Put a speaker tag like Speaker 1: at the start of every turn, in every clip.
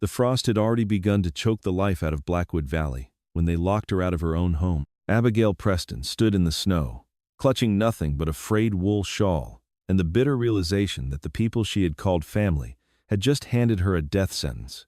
Speaker 1: The frost had already begun to choke the life out of Blackwood Valley when they locked her out of her own home. Abigail Preston stood in the snow, clutching nothing but a frayed wool shawl and the bitter realization that the people she had called family had just handed her a death sentence.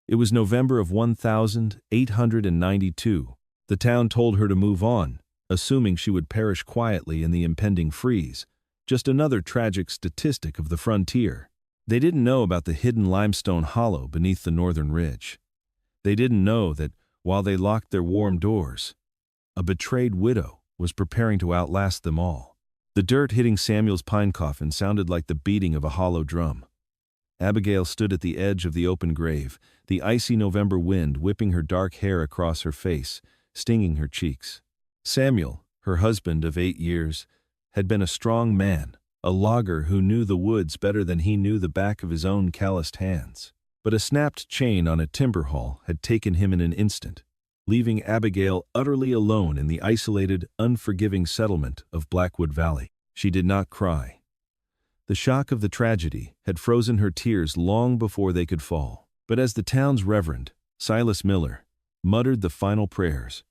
Speaker 1: It was November of 1892. The town told her to move on, assuming she would perish quietly in the impending freeze, just another tragic statistic of the frontier. They didn't know about the hidden limestone hollow beneath the northern ridge. They didn't know that, while they locked their warm doors, a betrayed widow was preparing to outlast them all. The dirt hitting Samuel's pine coffin sounded like the beating of a hollow drum. Abigail stood at the edge of the open grave, the icy November wind whipping her dark hair across her face, stinging her cheeks. Samuel, her husband of 8 years, had been a strong man, a logger who knew the woods better than he knew the back of his own calloused hands. But a snapped chain on a timber haul had taken him in an instant, leaving Abigail utterly alone in the isolated, unforgiving settlement of Blackwood Valley. She did not cry. The shock of the tragedy had frozen her tears long before they could fall. But as the town's Reverend, Silas Miller, muttered the final prayers,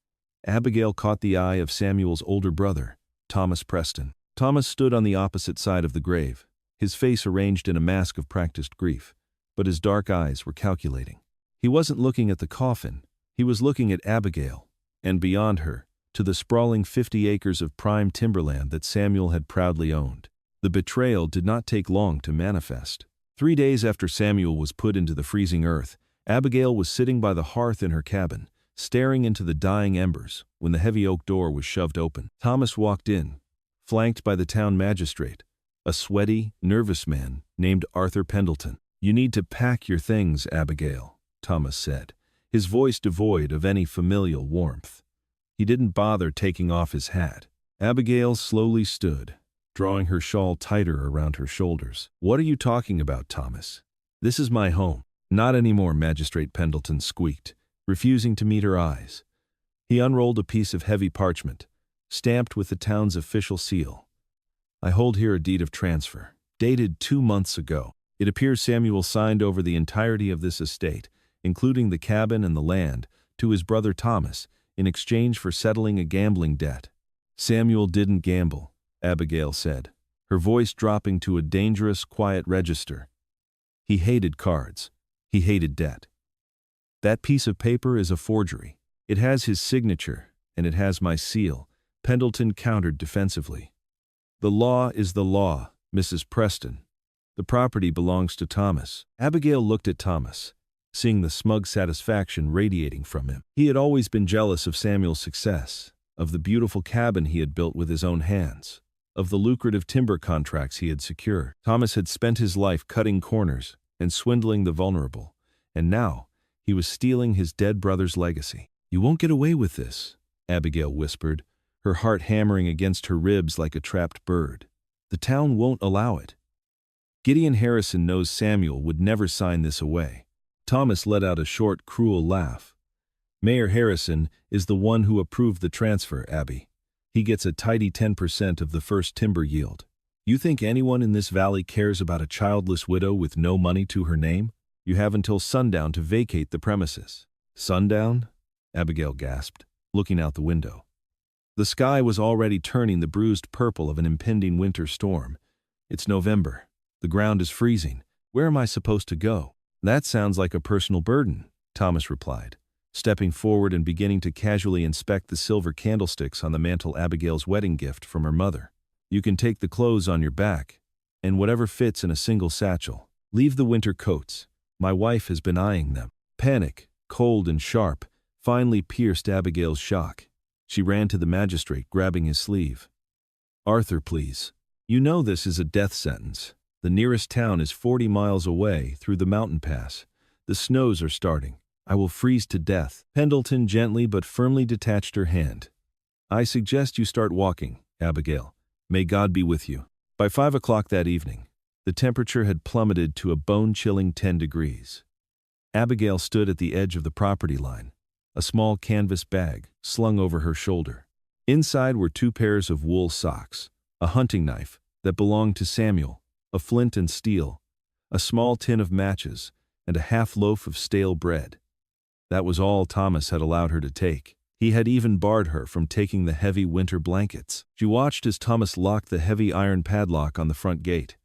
Speaker 1: Abigail caught the eye of Samuel's older brother, Thomas Preston. Thomas stood on the opposite side of the grave, his face arranged in a mask of practiced grief, but his dark eyes were calculating. He wasn't looking at the coffin, he was looking at Abigail, and beyond her, to the sprawling 50 acres of prime timberland that Samuel had proudly owned. The betrayal did not take long to manifest. 3 days after Samuel was put into the freezing earth, Abigail was sitting by the hearth in her cabin, staring into the dying embers, when the heavy oak door was shoved open. Thomas walked in, flanked by the town magistrate, a sweaty, nervous man named Arthur Pendleton. "You need to pack your things, Abigail," Thomas said, his voice devoid of any familial warmth. He didn't bother taking off his hat. Abigail slowly stood, drawing her shawl tighter around her shoulders. "What are you talking about, Thomas? This is my home." "Not anymore," Magistrate Pendleton squeaked, refusing to meet her eyes. He unrolled a piece of heavy parchment, stamped with the town's official seal. "I hold here a deed of transfer, dated 2 months ago. It appears Samuel signed over the entirety of this estate, including the cabin and the land, to his brother Thomas, in exchange for settling a gambling debt." "Samuel didn't gamble," Abigail said, her voice dropping to a dangerous, quiet register. "He hated cards. He hated debt. That piece of paper is a forgery. It has his signature, and it has my seal," Pendleton countered defensively. "The law is the law, Mrs. Preston. The property belongs to Thomas." Abigail looked at Thomas, seeing the smug satisfaction radiating from him. He had always been jealous of Samuel's success, of the beautiful cabin he had built with his own hands, of the lucrative timber contracts he had secured. Thomas had spent his life cutting corners and swindling the vulnerable, and now he was stealing his dead brother's legacy. "You won't get away with this," Abigail whispered, her heart hammering against her ribs like a trapped bird. "The town won't allow it. Gideon Harrison knows Samuel would never sign this away." Thomas let out a short, cruel laugh. "Mayor Harrison is the one who approved the transfer, Abby. He gets a tidy 10% of the first timber yield. You think anyone in this valley cares about a childless widow with no money to her name? You have until sundown to vacate the premises." "Sundown?" Abigail gasped, looking out the window. The sky was already turning the bruised purple of an impending winter storm. "It's November. The ground is freezing. Where am I supposed to go?" "That sounds like a personal burden," Thomas replied, stepping forward and beginning to casually inspect the silver candlesticks on the mantel, Abigail's wedding gift from her mother. "You can take the clothes on your back, and whatever fits in a single satchel. Leave the winter coats. My wife has been eyeing them." Panic, cold and sharp, finally pierced Abigail's shock. She ran to the magistrate, grabbing his sleeve. "Arthur, please. You know this is a death sentence. The nearest town is 40 miles away, through the mountain pass. The snows are starting. I will freeze to death." Pendleton gently but firmly detached her hand. "I suggest you start walking, Abigail. May God be with you." By 5 o'clock that evening, the temperature had plummeted to a bone-chilling 10 degrees. Abigail stood at the edge of the property line, a small canvas bag slung over her shoulder. Inside were 2 pairs of wool socks, a hunting knife that belonged to Samuel, a flint and steel, a small tin of matches, and a half-loaf of stale bread. That was all Thomas had allowed her to take. He had even barred her from taking the heavy winter blankets. She watched as Thomas locked the heavy iron padlock on the front gate.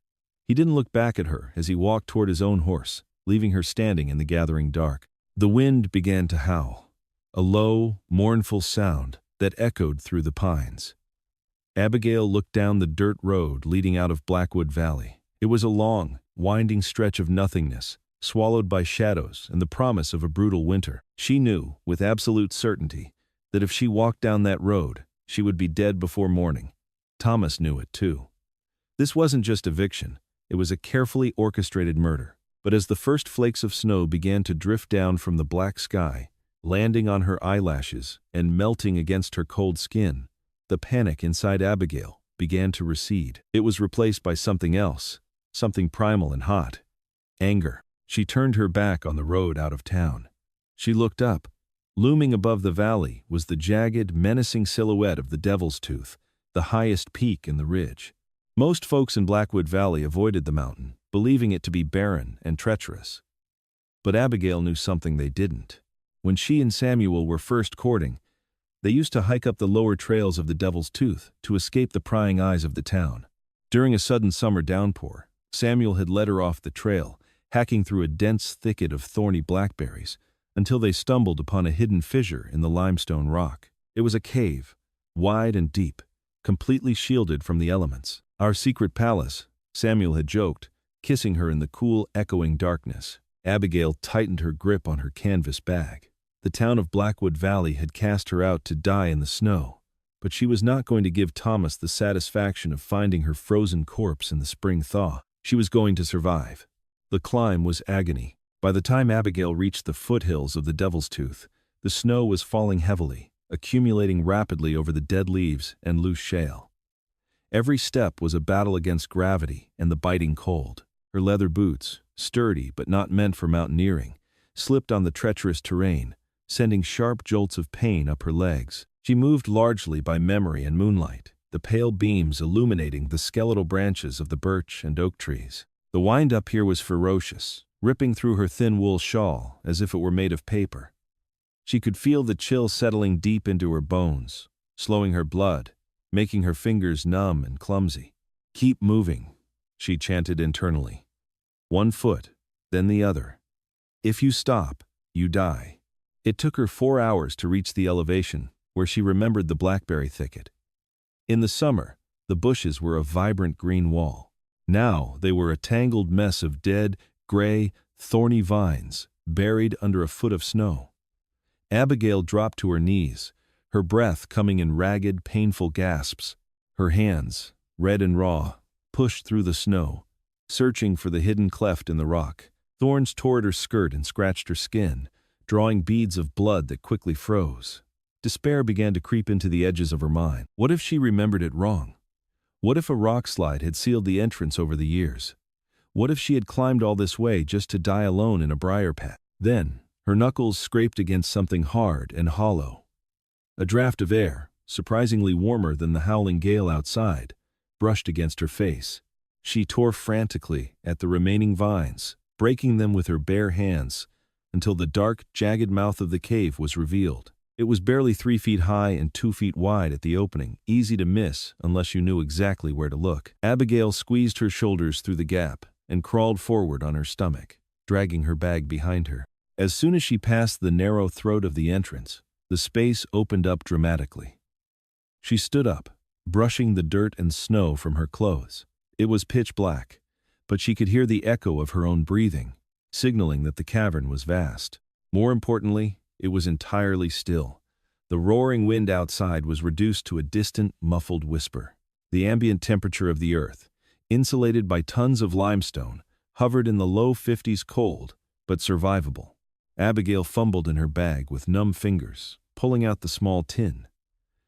Speaker 1: He didn't look back at her as he walked toward his own horse, leaving her standing in the gathering dark. The wind began to howl, a low, mournful sound that echoed through the pines. Abigail looked down the dirt road leading out of Blackwood Valley. It was a long, winding stretch of nothingness, swallowed by shadows and the promise of a brutal winter. She knew, with absolute certainty, that if she walked down that road, she would be dead before morning. Thomas knew it too. This wasn't just eviction, it was a carefully orchestrated murder. But as the first flakes of snow began to drift down from the black sky, landing on her eyelashes and melting against her cold skin, the panic inside Abigail began to recede. It was replaced by something else, something primal and hot. Anger. She turned her back on the road out of town. She looked up. Looming above the valley was the jagged, menacing silhouette of the Devil's Tooth, the highest peak in the ridge. Most folks in Blackwood Valley avoided the mountain, believing it to be barren and treacherous. But Abigail knew something they didn't. When she and Samuel were first courting, they used to hike up the lower trails of the Devil's Tooth to escape the prying eyes of the town. During a sudden summer downpour, Samuel had led her off the trail, hacking through a dense thicket of thorny blackberries, until they stumbled upon a hidden fissure in the limestone rock. It was a cave, wide and deep, completely shielded from the elements. "Our secret palace," Samuel had joked, kissing her in the cool, echoing darkness. Abigail tightened her grip on her canvas bag. The town of Blackwood Valley had cast her out to die in the snow, but she was not going to give Thomas the satisfaction of finding her frozen corpse in the spring thaw. She was going to survive. The climb was agony. By the time Abigail reached the foothills of the Devil's Tooth, the snow was falling heavily, accumulating rapidly over the dead leaves and loose shale. Every step was a battle against gravity and the biting cold. Her leather boots, sturdy but not meant for mountaineering, slipped on the treacherous terrain, sending sharp jolts of pain up her legs. She moved largely by memory and moonlight, the pale beams illuminating the skeletal branches of the birch and oak trees. The wind up here was ferocious, ripping through her thin wool shawl as if it were made of paper. She could feel the chill settling deep into her bones, slowing her blood, making her fingers numb and clumsy. "Keep moving," she chanted internally. "One foot, then the other. If you stop, you die." It took her 4 hours to reach the elevation, where she remembered the blackberry thicket. In the summer, the bushes were a vibrant green wall. Now they were a tangled mess of dead, gray, thorny vines, buried under a foot of snow. Abigail dropped to her knees, her breath coming in ragged, painful gasps. Her hands, red and raw, pushed through the snow, searching for the hidden cleft in the rock. Thorns tore at her skirt and scratched her skin, drawing beads of blood that quickly froze. Despair began to creep into the edges of her mind. What if she remembered it wrong? What if a rock slide had sealed the entrance over the years? What if she had climbed all this way just to die alone in a briar patch? Then, her knuckles scraped against something hard and hollow. A draft of air, surprisingly warmer than the howling gale outside, brushed against her face. She tore frantically at the remaining vines, breaking them with her bare hands, until the dark, jagged mouth of the cave was revealed. It was barely 3 feet high and 2 feet wide at the opening, easy to miss unless you knew exactly where to look. Abigail squeezed her shoulders through the gap and crawled forward on her stomach, dragging her bag behind her. As soon as she passed the narrow throat of the entrance, the space opened up dramatically. She stood up, brushing the dirt and snow from her clothes. It was pitch black, but she could hear the echo of her own breathing, signaling that the cavern was vast. More importantly, it was entirely still. The roaring wind outside was reduced to a distant, muffled whisper. The ambient temperature of the earth, insulated by tons of limestone, hovered in the low 50s, cold, but survivable. Abigail fumbled in her bag with numb fingers, pulling out the small tin.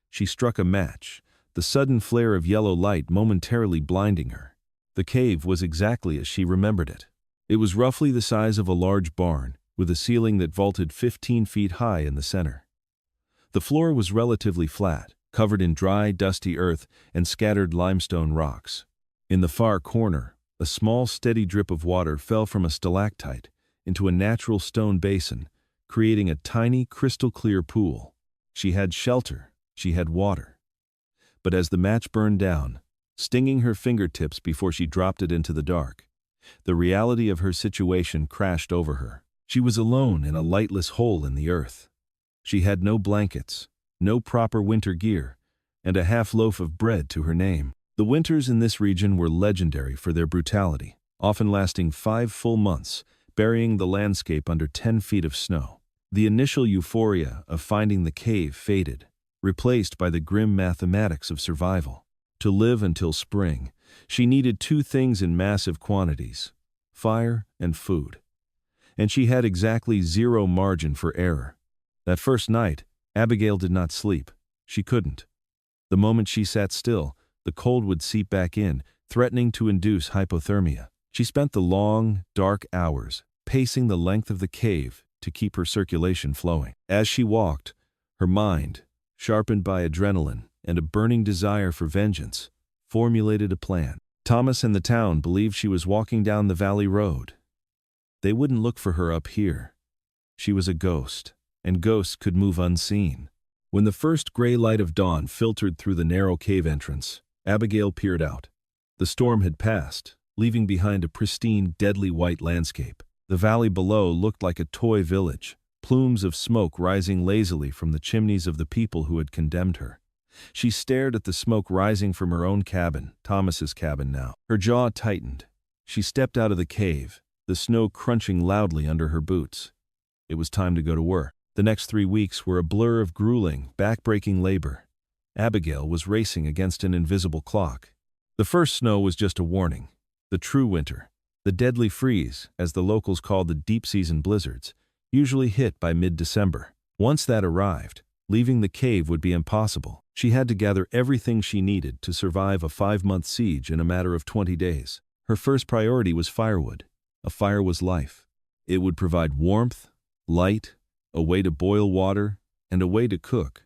Speaker 1: She struck a match, the sudden flare of yellow light momentarily blinding her. The cave was exactly as she remembered it. It was roughly the size of a large barn, with a ceiling that vaulted 15 feet high in the center. The floor was relatively flat, covered in dry, dusty earth and scattered limestone rocks. In the far corner, a small, steady drip of water fell from a stalactite, into a natural stone basin, creating a tiny, crystal-clear pool. She had shelter, she had water. But as the match burned down, stinging her fingertips before she dropped it into the dark, the reality of her situation crashed over her. She was alone in a lightless hole in the earth. She had no blankets, no proper winter gear, and a half loaf of bread to her name. The winters in this region were legendary for their brutality, often lasting 5 full months, burying the landscape under 10 feet of snow. The initial euphoria of finding the cave faded, replaced by the grim mathematics of survival. To live until spring, she needed 2 things in massive quantities: fire and food. And she had exactly 0 margin for error. That first night, Abigail did not sleep. She couldn't. The moment she sat still, the cold would seep back in, threatening to induce hypothermia. She spent the long, dark hours pacing the length of the cave to keep her circulation flowing. As she walked, her mind, sharpened by adrenaline and a burning desire for vengeance, formulated a plan. Thomas and the town believed she was walking down the valley road. They wouldn't look for her up here. She was a ghost, and ghosts could move unseen. When the first gray light of dawn filtered through the narrow cave entrance, Abigail peered out. The storm had passed, leaving behind a pristine, deadly white landscape. The valley below looked like a toy village, plumes of smoke rising lazily from the chimneys of the people who had condemned her. She stared at the smoke rising from her own cabin, Thomas's cabin now. Her jaw tightened. She stepped out of the cave, the snow crunching loudly under her boots. It was time to go to work. The next 3 weeks were a blur of grueling, back-breaking labor. Abigail was racing against an invisible clock. The first snow was just a warning. The true winter, the deadly freeze, as the locals called the deep-season blizzards, usually hit by mid-December. Once that arrived, leaving the cave would be impossible. She had to gather everything she needed to survive a 5-month siege in a matter of 20 days. Her first priority was firewood. A fire was life. It would provide warmth, light, a way to boil water, and a way to cook.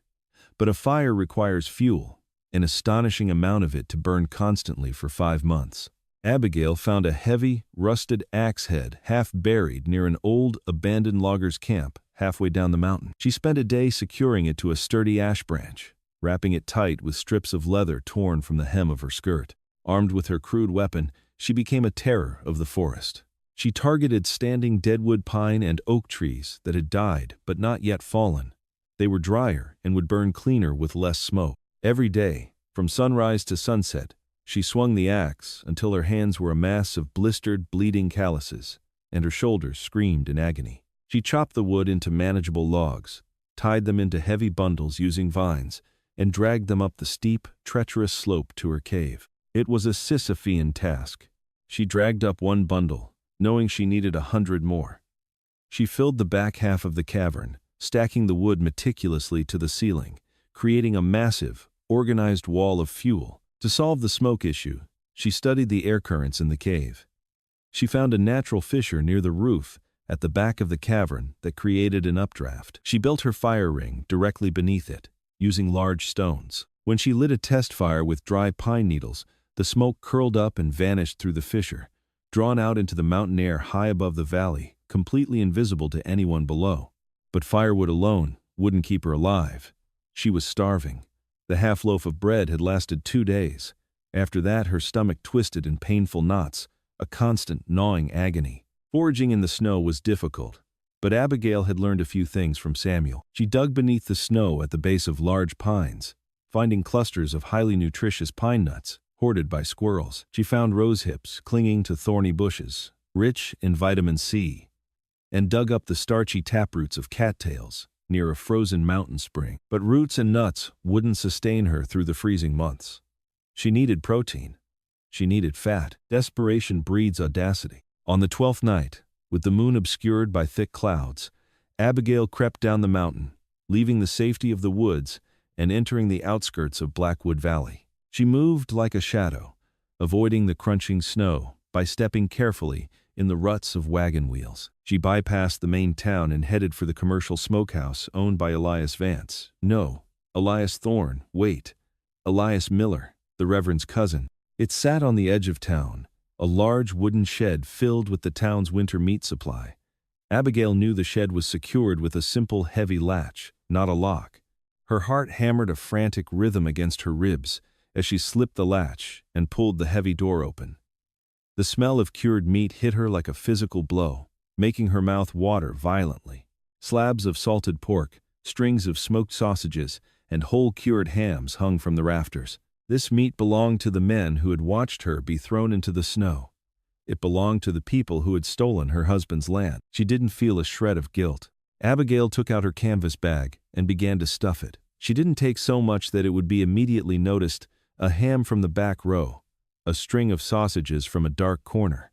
Speaker 1: But a fire requires fuel, an astonishing amount of it to burn constantly for 5 months. Abigail found a heavy, rusted axe head half buried near an old, abandoned loggers' camp halfway down the mountain. She spent a day securing it to a sturdy ash branch, wrapping it tight with strips of leather torn from the hem of her skirt. Armed with her crude weapon, she became a terror of the forest. She targeted standing deadwood, pine, and oak trees that had died but not yet fallen. They were drier and would burn cleaner with less smoke. Every day, from sunrise to sunset, she swung the axe until her hands were a mass of blistered, bleeding calluses, and her shoulders screamed in agony. She chopped the wood into manageable logs, tied them into heavy bundles using vines, and dragged them up the steep, treacherous slope to her cave. It was a Sisyphean task. She dragged up one bundle, knowing she needed 100 more. She filled the back half of the cavern, stacking the wood meticulously to the ceiling, creating a massive, organized wall of fuel. To solve the smoke issue, she studied the air currents in the cave. She found a natural fissure near the roof at the back of the cavern that created an updraft. She built her fire ring directly beneath it, using large stones. When she lit a test fire with dry pine needles, the smoke curled up and vanished through the fissure, drawn out into the mountain air high above the valley, completely invisible to anyone below. But firewood alone wouldn't keep her alive. She was starving. The half loaf of bread had lasted 2 days. After that, her stomach twisted in painful knots, a constant gnawing agony. Foraging in the snow was difficult, but Abigail had learned a few things from Samuel. She dug beneath the snow at the base of large pines, finding clusters of highly nutritious pine nuts hoarded by squirrels. She found rose hips clinging to thorny bushes, rich in vitamin C, and dug up the starchy taproots of cattails near a frozen mountain spring. But roots and nuts wouldn't sustain her through the freezing months. She needed protein. She needed fat. Desperation breeds audacity. On the 12th night, with the moon obscured by thick clouds, Abigail crept down the mountain, leaving the safety of the woods and entering the outskirts of Blackwood Valley. She moved like a shadow, avoiding the crunching snow by stepping carefully in the ruts of wagon wheels. She bypassed the main town and headed for the commercial smokehouse owned by Elias Vance. No, Elias Thorne, wait, Elias Miller, the Reverend's cousin. It sat on the edge of town, a large wooden shed filled with the town's winter meat supply, Abigail knew the shed was secured with a simple heavy latch, not a lock. Her heart hammered a frantic rhythm against her ribs as she slipped the latch and pulled the heavy door open. The smell of cured meat hit her like a physical blow, making her mouth water violently. Slabs of salted pork, strings of smoked sausages, and whole cured hams hung from the rafters. This meat belonged to the men who had watched her be thrown into the snow. It belonged to the people who had stolen her husband's land. She didn't feel a shred of guilt. Abigail took out her canvas bag and began to stuff it. She didn't take so much that it would be immediately noticed: a ham from the back row, a string of sausages from a dark corner,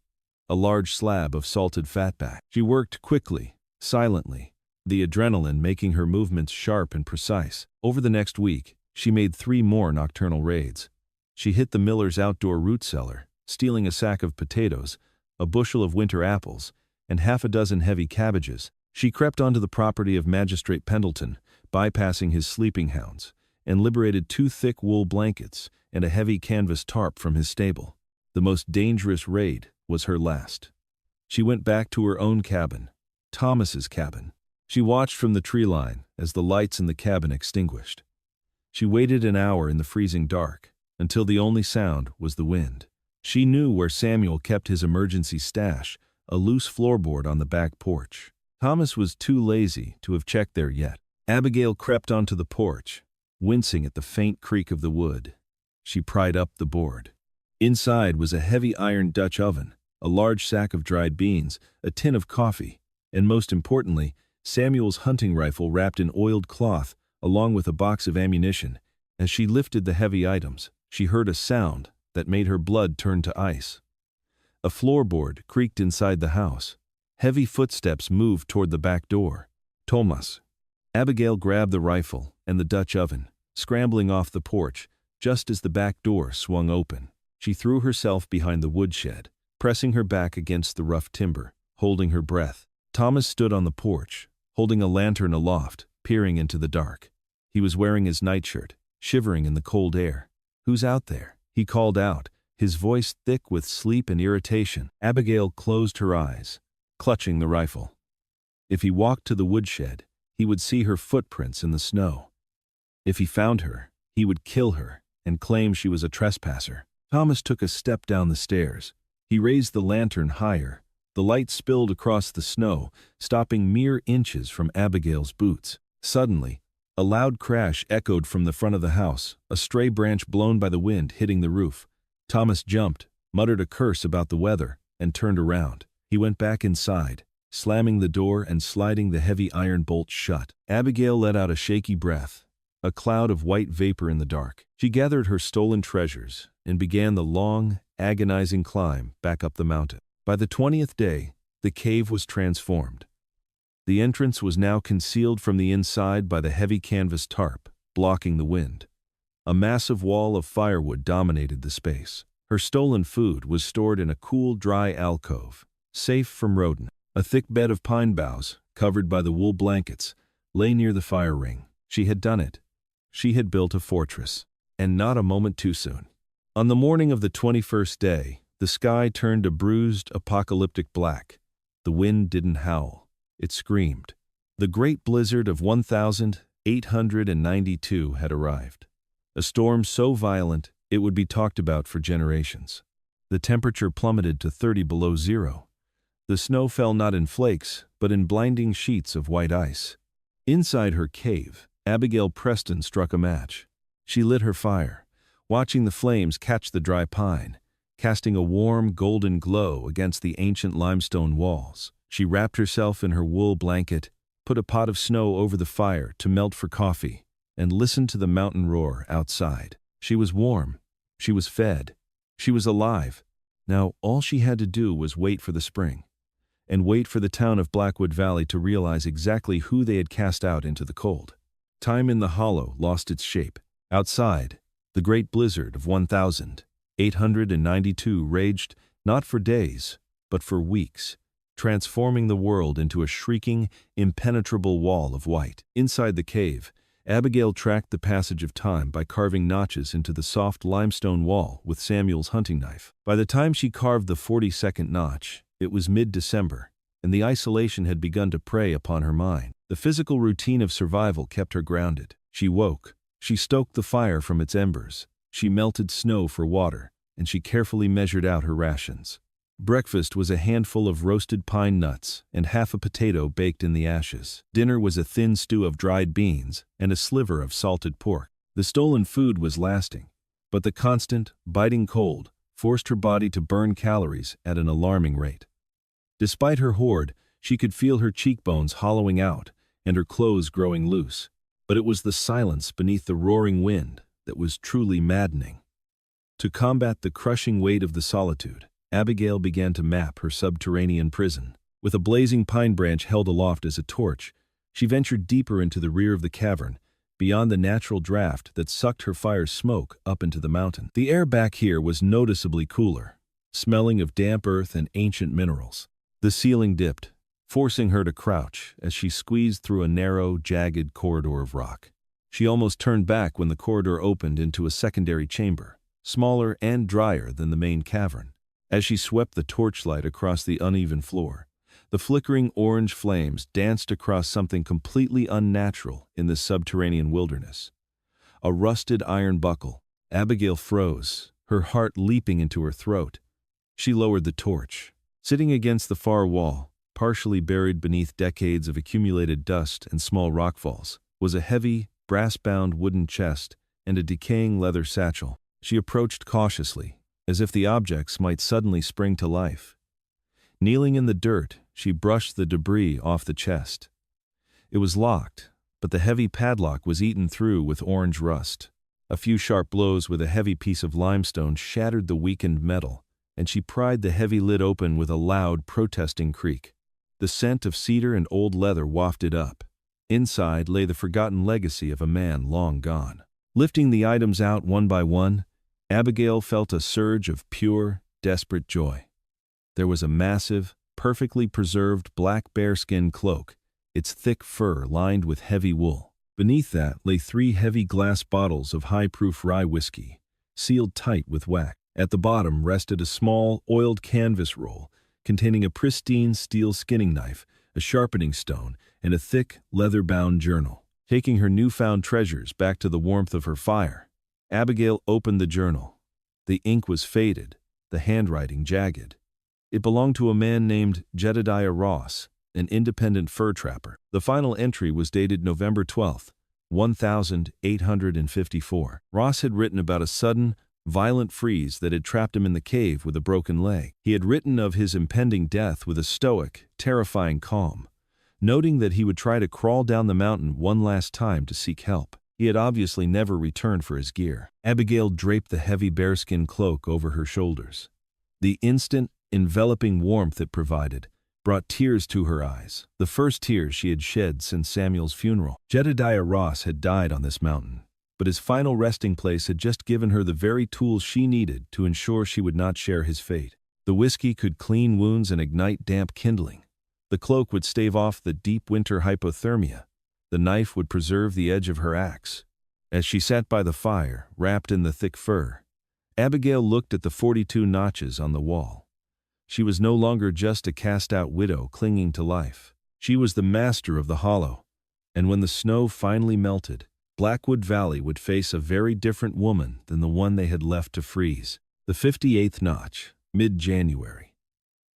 Speaker 1: a large slab of salted fatback. She worked quickly, silently, the adrenaline making her movements sharp and precise. Over the next week, she made 3 more nocturnal raids. She hit the miller's outdoor root cellar, stealing a sack of potatoes, a bushel of winter apples, and half a dozen heavy cabbages. She crept onto the property of Magistrate Pendleton, bypassing his sleeping hounds, and liberated 2 thick wool blankets and a heavy canvas tarp from his stable. The most dangerous raid was her last. She went back to her own cabin, Thomas's cabin. She watched from the tree line as the lights in the cabin extinguished. She waited an hour in the freezing dark, until the only sound was the wind. She knew where Samuel kept his emergency stash, a loose floorboard on the back porch. Thomas was too lazy to have checked there yet. Abigail crept onto the porch, wincing at the faint creak of the wood. She pried up the board. Inside was a heavy iron Dutch oven, a large sack of dried beans, a tin of coffee, and most importantly, Samuel's hunting rifle wrapped in oiled cloth, along with a box of ammunition. As she lifted the heavy items, she heard a sound that made her blood turn to ice. A floorboard creaked inside the house. Heavy footsteps moved toward the back door. Thomas. Abigail grabbed the rifle and the Dutch oven, scrambling off the porch just as the back door swung open. She threw herself behind the woodshed, pressing her back against the rough timber, holding her breath. Thomas stood on the porch, holding a lantern aloft, peering into the dark. He was wearing his nightshirt, shivering in the cold air. "Who's out there?" he called out, his voice thick with sleep and irritation. Abigail closed her eyes, clutching the rifle. If he walked to the woodshed, he would see her footprints in the snow. If he found her, he would kill her and claim she was a trespasser. Thomas took a step down the stairs. He raised the lantern higher. The light spilled across the snow, stopping mere inches from Abigail's boots. Suddenly, a loud crash echoed from the front of the house, a stray branch blown by the wind hitting the roof. Thomas jumped, muttered a curse about the weather, and turned around. He went back inside, slamming the door and sliding the heavy iron bolt shut. Abigail let out a shaky breath, a cloud of white vapor in the dark. She gathered her stolen treasures and began the long, agonizing climb back up the mountain. By the 20th day, the cave was transformed. The entrance was now concealed from the inside by the heavy canvas tarp, blocking the wind. A massive wall of firewood dominated the space. Her stolen food was stored in a cool, dry alcove, safe from rodent. A thick bed of pine boughs, covered by the wool blankets, lay near the fire ring. She had done it. She had built a fortress, and not a moment too soon. On the morning of the 21st day, the sky turned a bruised, apocalyptic black. The wind didn't howl. It screamed. The great blizzard of 1892 had arrived. A storm so violent it would be talked about for generations. The temperature plummeted to 30 below zero. The snow fell not in flakes, but in blinding sheets of white ice. Inside her cave, Abigail Preston struck a match. She lit her fire, watching the flames catch the dry pine, casting a warm, golden glow against the ancient limestone walls. She wrapped herself in her wool blanket, put a pot of snow over the fire to melt for coffee, and listened to the mountain roar outside. She was warm. She was fed. She was alive. Now all she had to do was wait for the spring, and wait for the town of Blackwood Valley to realize exactly who they had cast out into the cold. Time in the hollow lost its shape. Outside, the great blizzard of 1892 raged not for days, but for weeks, transforming the world into a shrieking, impenetrable wall of white. Inside the cave, Abigail tracked the passage of time by carving notches into the soft limestone wall with Samuel's hunting knife. By the time she carved the 42nd notch, it was mid-December. and the isolation had begun to prey upon her mind. The physical routine of survival kept her grounded. She woke. She stoked the fire from its embers. She melted snow for water, and she carefully measured out her rations. Breakfast was a handful of roasted pine nuts and half a potato baked in the ashes. Dinner was a thin stew of dried beans and a sliver of salted pork. The stolen food was lasting, but the constant, biting cold forced her body to burn calories at an alarming rate. Despite her hoard, she could feel her cheekbones hollowing out and her clothes growing loose, but it was the silence beneath the roaring wind that was truly maddening. To combat the crushing weight of the solitude, Abigail began to map her subterranean prison. With a blazing pine branch held aloft as a torch, she ventured deeper into the rear of the cavern, beyond the natural draft that sucked her fire's smoke up into the mountain. The air back here was noticeably cooler, smelling of damp earth and ancient minerals. The ceiling dipped, forcing her to crouch as she squeezed through a narrow, jagged corridor of rock. She almost turned back when the corridor opened into a secondary chamber, smaller and drier than the main cavern. As she swept the torchlight across the uneven floor, the flickering orange flames danced across something completely unnatural in the subterranean wilderness. A rusted iron buckle. Abigail froze, her heart leaping into her throat. She lowered the torch. Sitting against the far wall, partially buried beneath decades of accumulated dust and small rockfalls, was a heavy, brass-bound wooden chest and a decaying leather satchel. She approached cautiously, as if the objects might suddenly spring to life. Kneeling in the dirt, she brushed the debris off the chest. It was locked, but the heavy padlock was eaten through with orange rust. A few sharp blows with a heavy piece of limestone shattered the weakened metal, and she pried the heavy lid open with a loud, protesting creak. The scent of cedar and old leather wafted up. Inside lay the forgotten legacy of a man long gone. Lifting the items out one by one, Abigail felt a surge of pure, desperate joy. There was a massive, perfectly preserved black bearskin cloak, its thick fur lined with heavy wool. Beneath that lay 3 heavy glass bottles of high-proof rye whiskey, sealed tight with wax. At the bottom rested a small, oiled canvas roll containing a pristine steel skinning knife, a sharpening stone, and a thick, leather-bound journal. Taking her newfound treasures back to the warmth of her fire, Abigail opened the journal. The ink was faded, the handwriting jagged. It belonged to a man named Jedediah Ross, an independent fur trapper. The final entry was dated November 12, 1854. Ross had written about a sudden, violent freeze that had trapped him in the cave with a broken leg. He had written of his impending death with a stoic, terrifying calm, noting that he would try to crawl down the mountain one last time to seek help. He had obviously never returned for his gear. Abigail draped the heavy bearskin cloak over her shoulders. The instant, enveloping warmth it provided brought tears to her eyes, the first tears she had shed since Samuel's funeral. Jedediah Ross had died on this mountain, but his final resting place had just given her the very tools she needed to ensure she would not share his fate. The whiskey could clean wounds and ignite damp kindling. The cloak would stave off the deep winter hypothermia. The knife would preserve the edge of her axe. As she sat by the fire, wrapped in the thick fur, Abigail looked at the 42 notches on the wall. She was no longer just a cast-out widow clinging to life. She was the master of the hollow, and when the snow finally melted, Blackwood Valley would face a very different woman than the one they had left to freeze. The 58th notch, mid-January.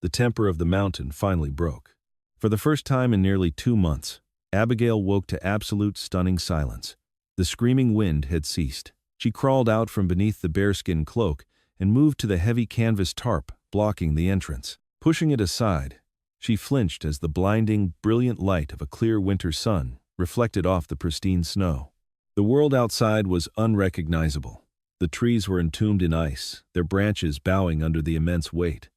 Speaker 1: The temper of the mountain finally broke. For the first time in nearly 2 months, Abigail woke to absolute stunning silence. The screaming wind had ceased. She crawled out from beneath the bearskin cloak and moved to the heavy canvas tarp blocking the entrance. Pushing it aside, she flinched as the blinding, brilliant light of a clear winter sun reflected off the pristine snow. The world outside was unrecognizable. The trees were entombed in ice, their branches bowing under the immense weight.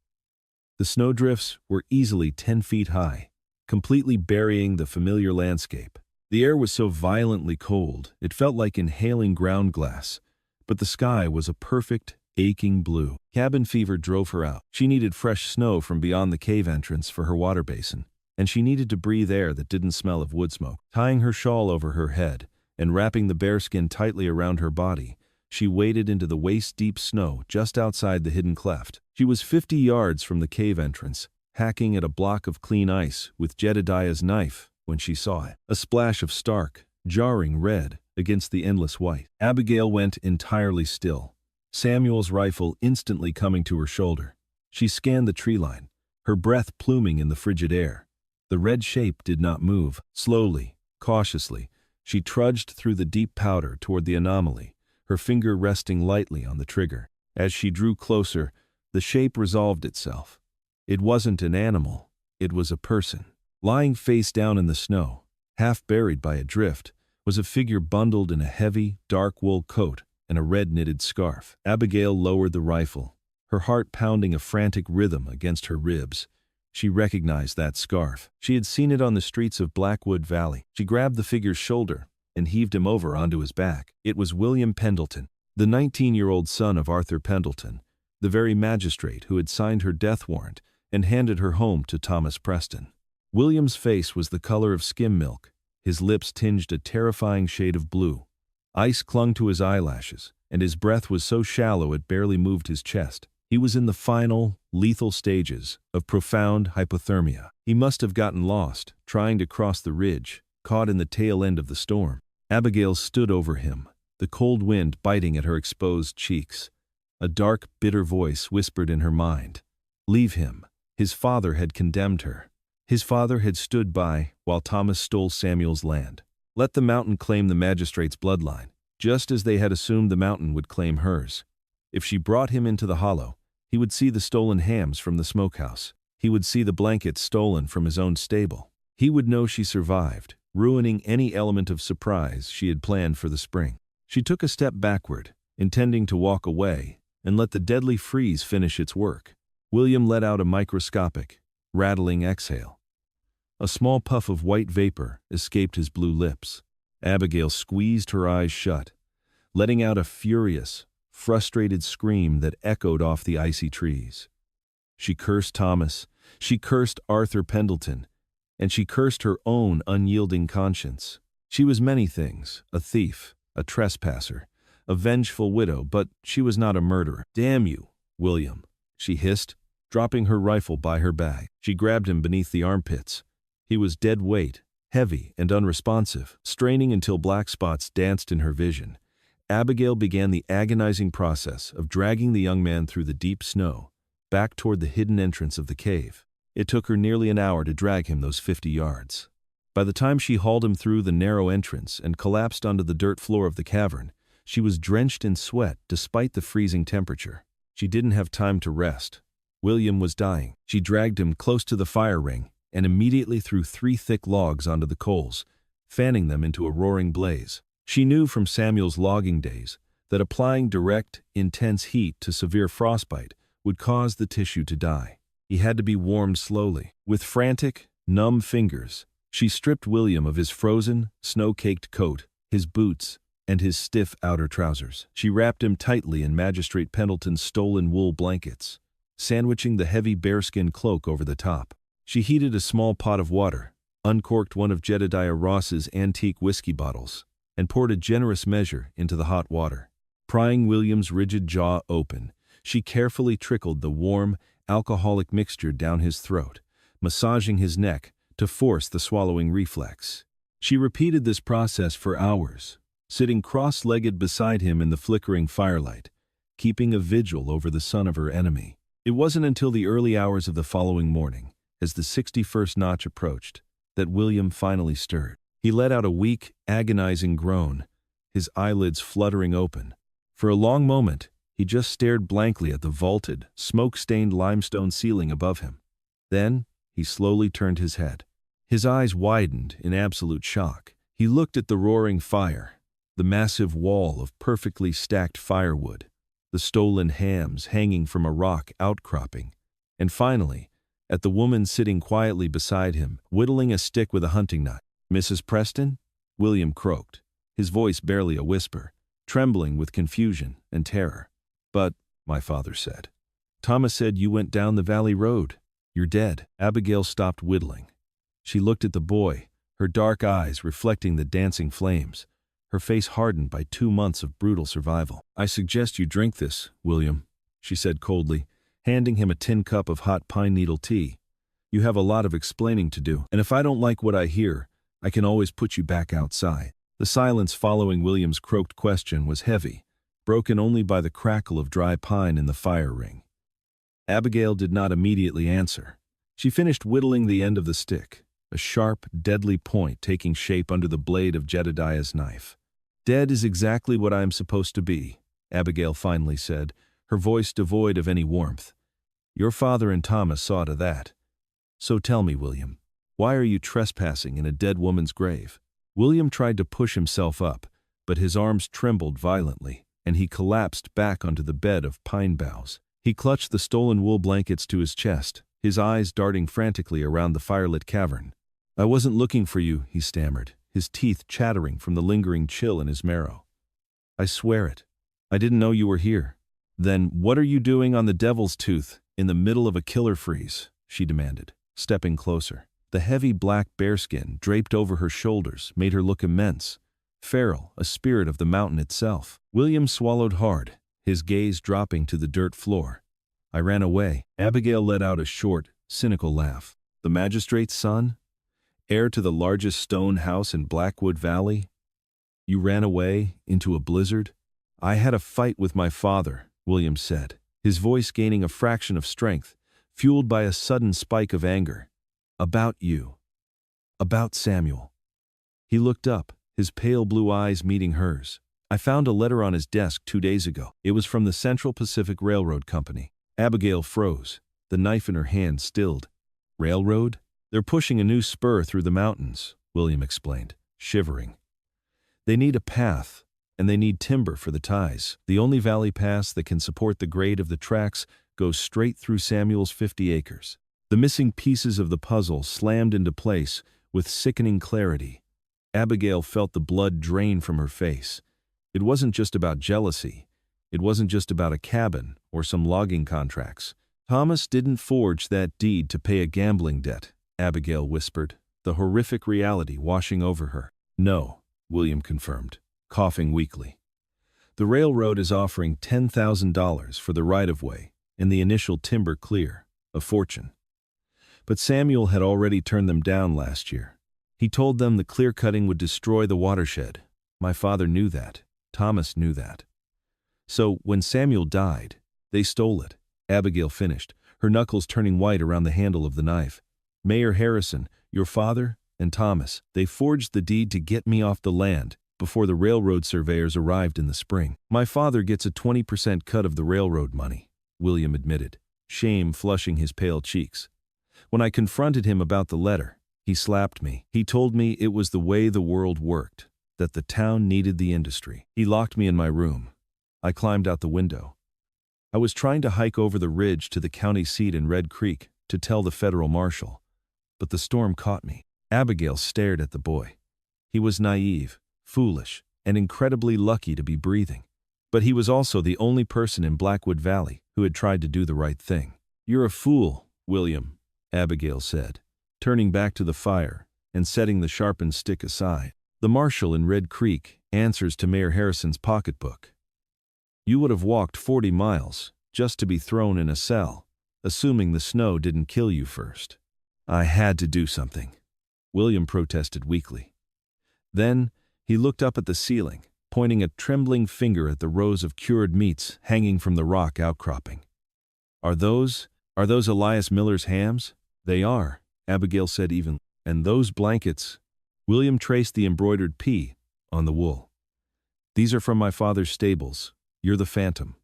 Speaker 1: The snowdrifts were easily 10 feet high, completely burying the familiar landscape. The air was so violently cold, it felt like inhaling ground glass, but the sky was a perfect, aching blue. Cabin fever drove her out. She needed fresh snow from beyond the cave entrance for her water basin, and she needed to breathe air that didn't smell of wood smoke. Tying her shawl over her head and wrapping the bearskin tightly around her body, she waded into the waist-deep snow just outside the hidden cleft. She was 50 yards from the cave entrance, hacking at a block of clean ice with Jedediah's knife when she saw it. A splash of stark, jarring red against the endless white. Abigail went entirely still, Samuel's rifle instantly coming to her shoulder. She scanned the tree line, her breath pluming in the frigid air. The red shape did not move. Slowly, cautiously, she trudged through the deep powder toward the anomaly, her finger resting lightly on the trigger. As she drew closer, the shape resolved itself. It wasn't an animal, it was a person. Lying face down in the snow, half buried by a drift, was a figure bundled in a heavy, dark wool coat and a red knitted scarf. Abigail lowered the rifle, her heart pounding a frantic rhythm against her ribs. She recognized that scarf. She had seen it on the streets of Blackwood Valley. She grabbed the figure's shoulder and heaved him over onto his back. It was William Pendleton, the 19-year-old son of Arthur Pendleton, the very magistrate who had signed her death warrant and handed her home to Thomas Preston. William's face was the color of skim milk, his lips tinged a terrifying shade of blue. Ice clung to his eyelashes, and his breath was so shallow it barely moved his chest. He was in the final, lethal stages of profound hypothermia. He must have gotten lost, trying to cross the ridge, caught in the tail end of the storm. Abigail stood over him, the cold wind biting at her exposed cheeks. A dark, bitter voice whispered in her mind. Leave him. His father had condemned her. His father had stood by while Thomas stole Samuel's land. Let the mountain claim the magistrate's bloodline, just as they had assumed the mountain would claim hers. If she brought him into the hollow, he would see the stolen hams from the smokehouse. He would see the blankets stolen from his own stable. He would know she survived, ruining any element of surprise she had planned for the spring. She took a step backward, intending to walk away and let the deadly freeze finish its work. William let out a microscopic, rattling exhale. A small puff of white vapor escaped his blue lips. Abigail squeezed her eyes shut, letting out a furious, frustrated scream that echoed off the icy trees. She cursed Thomas, she cursed Arthur Pendleton, and she cursed her own unyielding conscience. She was many things, a thief, a trespasser, a vengeful widow, but she was not a murderer. Damn you, William, she hissed, dropping her rifle by her bag. She grabbed him beneath the armpits. He was dead weight, heavy and unresponsive, straining until black spots danced in her vision. Abigail began the agonizing process of dragging the young man through the deep snow, back toward the hidden entrance of the cave. It took her nearly an hour to drag him those 50 yards. By the time she hauled him through the narrow entrance and collapsed onto the dirt floor of the cavern, she was drenched in sweat despite the freezing temperature. She didn't have time to rest. William was dying. She dragged him close to the fire ring and immediately threw 3 thick logs onto the coals, fanning them into a roaring blaze. She knew from Samuel's logging days that applying direct, intense heat to severe frostbite would cause the tissue to die. He had to be warmed slowly. With frantic, numb fingers, she stripped William of his frozen, snow-caked coat, his boots, and his stiff outer trousers. She wrapped him tightly in Magistrate Pendleton's stolen wool blankets, sandwiching the heavy bearskin cloak over the top. She heated a small pot of water, uncorked one of Jedediah Ross's antique whiskey bottles, and poured a generous measure into the hot water. Prying William's rigid jaw open, she carefully trickled the warm, alcoholic mixture down his throat, massaging his neck to force the swallowing reflex. She repeated this process for hours, sitting cross-legged beside him in the flickering firelight, keeping a vigil over the son of her enemy. It wasn't until the early hours of the following morning, as the 61st notch approached, that William finally stirred. He let out a weak, agonizing groan, his eyelids fluttering open. For a long moment, he just stared blankly at the vaulted, smoke-stained limestone ceiling above him. Then, he slowly turned his head. His eyes widened in absolute shock. He looked at the roaring fire, the massive wall of perfectly stacked firewood, the stolen hams hanging from a rock outcropping, and finally, at the woman sitting quietly beside him, whittling a stick with a hunting knife. "Mrs. Preston?" William croaked, his voice barely a whisper, trembling with confusion and terror. "But," my father said, "Thomas said you went down the valley road. You're dead." Abigail stopped whittling. She looked at the boy, her dark eyes reflecting the dancing flames, her face hardened by 2 months of brutal survival. "I suggest you drink this, William," she said coldly, handing him a tin cup of hot pine needle tea. You have a lot of explaining to do, and if I don't like what I hear, I can always put you back outside." The silence following William's croaked question was heavy, broken only by the crackle of dry pine in the fire ring. Abigail did not immediately answer. She finished whittling the end of the stick, a sharp, deadly point taking shape under the blade of Jedediah's knife. "Dead is exactly what I am supposed to be," Abigail finally said, her voice devoid of any warmth. "Your father and Thomas saw to that. So tell me, William, why are you trespassing in a dead woman's grave?" William tried to push himself up, but his arms trembled violently, and he collapsed back onto the bed of pine boughs. He clutched the stolen wool blankets to his chest, his eyes darting frantically around the firelit cavern. "I wasn't looking for you," he stammered, his teeth chattering from the lingering chill in his marrow. "I swear it. I didn't know you were here." "Then what are you doing on the Devil's Tooth in the middle of a killer freeze?" she demanded, stepping closer. The heavy black bearskin draped over her shoulders made her look immense, feral, a spirit of the mountain itself. William swallowed hard, his gaze dropping to the dirt floor. "I ran away." Abigail let out a short, cynical laugh. "The magistrate's son? Heir to the largest stone house in Blackwood Valley? You ran away into a blizzard?" "I had a fight with my father," William said, his voice gaining a fraction of strength, fueled by a sudden spike of anger. "About you. About Samuel." He looked up, his pale blue eyes meeting hers. "I found a letter on his desk 2 days ago. It was from the Central Pacific Railroad Company." Abigail froze, the knife in her hand stilled. "Railroad? They're pushing a new spur through the mountains," William explained, shivering. "They need a path, and they need timber for the ties. The only valley pass that can support the grade of the tracks goes straight through Samuel's 50 acres. The missing pieces of the puzzle slammed into place with sickening clarity. Abigail felt the blood drain from her face. It wasn't just about jealousy. It wasn't just about a cabin or some logging contracts. "Thomas didn't forge that deed to pay a gambling debt," Abigail whispered, the horrific reality washing over her. "No," William confirmed, coughing weakly. "The railroad is offering $10,000 for the right-of-way and the initial timber clear, a fortune. But Samuel had already turned them down last year. He told them the clear-cutting would destroy the watershed. My father knew that. Thomas knew that. So when Samuel died, they stole it," Abigail finished, her knuckles turning white around the handle of the knife. "Mayor Harrison, your father, and Thomas, they forged the deed to get me off the land before the railroad surveyors arrived in the spring. My father gets a 20% cut of the railroad money," William admitted, shame flushing his pale cheeks. "When I confronted him about the letter, he slapped me. He told me it was the way the world worked, that the town needed the industry. He locked me in my room. I climbed out the window. I was trying to hike over the ridge to the county seat in Red Creek to tell the federal marshal, but the storm caught me." Abigail stared at the boy. He was naive, foolish, and incredibly lucky to be breathing. But he was also the only person in Blackwood Valley who had tried to do the right thing. "You're a fool, William," Abigail said, turning back to the fire and setting the sharpened stick aside. "The marshal in Red Creek answers to Mayor Harrison's pocketbook. You would have walked 40 miles just to be thrown in a cell, assuming the snow didn't kill you first." "I had to do something," William protested weakly. Then he looked up at the ceiling, pointing a trembling finger at the rows of cured meats hanging from the rock outcropping. Are those Elias Miller's hams?" "They are," Abigail said evenly. "And those blankets," William traced the embroidered P on the wool. "These are from my father's stables. You're the phantom.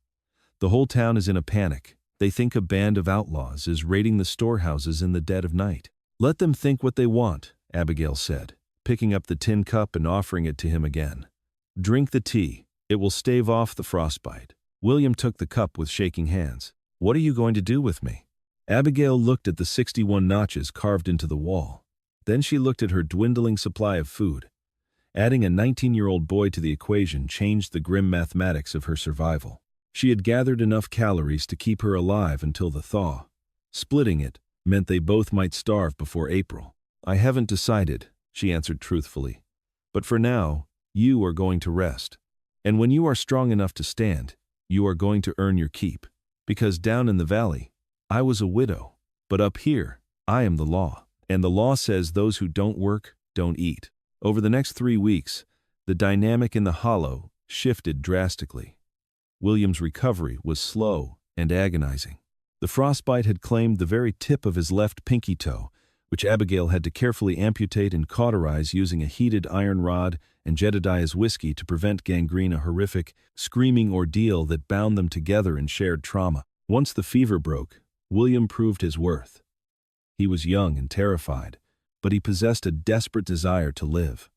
Speaker 1: The whole town is in a panic. They think a band of outlaws is raiding the storehouses in the dead of night." "Let them think what they want," Abigail said, picking up the tin cup and offering it to him again. "Drink the tea. It will stave off the frostbite." William took the cup with shaking hands. "What are you going to do with me?" Abigail looked at the 61 notches carved into the wall. Then she looked at her dwindling supply of food. Adding a 19-year-old boy to the equation changed the grim mathematics of her survival. She had gathered enough calories to keep her alive until the thaw. Splitting it meant they both might starve before April. "I haven't decided," she answered truthfully. "But for now, you are going to rest. And when you are strong enough to stand, you are going to earn your keep. Because down in the valley, I was a widow. But up here, I am the law. And the law says those who don't work, don't eat. Over the next 3 weeks, the dynamic in the hollow shifted drastically. William's recovery was slow and agonizing. The frostbite had claimed the very tip of his left pinky toe, which Abigail had to carefully amputate and cauterize using a heated iron rod and Jedediah's whiskey to prevent gangrene, a horrific, screaming ordeal that bound them together in shared trauma. Once the fever broke, William proved his worth. He was young and terrified, but he possessed a desperate desire to live.